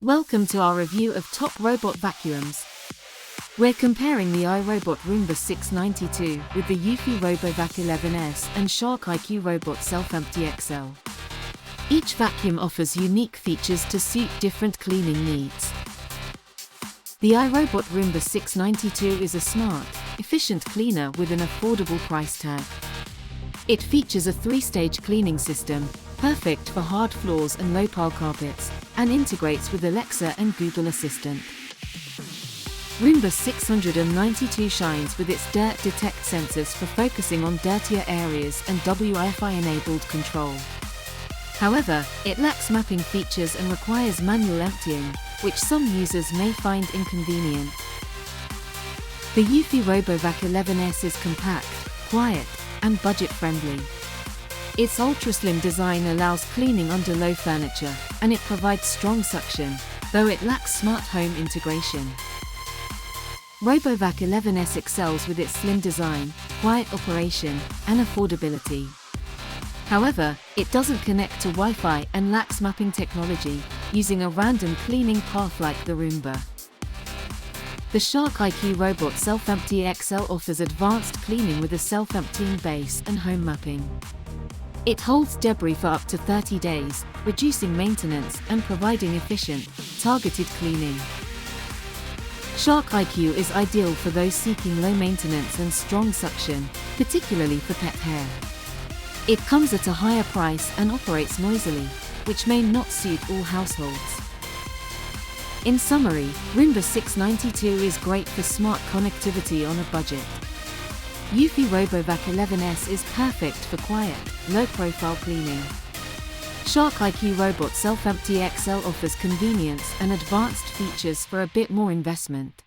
Welcome to our review of top robot vacuums. We're comparing the iRobot Roomba 692 with the Eufy RoboVac 11S and Shark IQ Robot Self-Empty XL. Each vacuum offers unique features to suit different cleaning needs. The iRobot Roomba 692 is a smart, efficient cleaner with an affordable price tag. It features a 3-stage cleaning system, perfect for hard floors and low-pile carpets, and integrates with Alexa and Google Assistant. Roomba 692 shines with its dirt detect sensors for focusing on dirtier areas and Wi-Fi-enabled control. However, it lacks mapping features and requires manual emptying, which some users may find inconvenient. The Eufy RoboVac 11S is compact, quiet, and budget-friendly. Its ultra-slim design allows cleaning under low furniture, and it provides strong suction, though it lacks smart home integration. RoboVac 11S excels with its slim design, quiet operation, and affordability. However, it doesn't connect to Wi-Fi and lacks mapping technology, using a random cleaning path like the Roomba. The Shark IQ Robot Self-Empty XL offers advanced cleaning with a self-emptying base and home mapping. It holds debris for up to 30 days, reducing maintenance and providing efficient, targeted cleaning. Shark IQ is ideal for those seeking low maintenance and strong suction, particularly for pet hair. It comes at a higher price and operates noisily, which may not suit all households. In summary, Roomba 692 is great for smart connectivity on a budget. Eufy RoboVac 11S is perfect for quiet, low-profile cleaning. Shark IQ Robot Self-Empty XL offers convenience and advanced features for a bit more investment.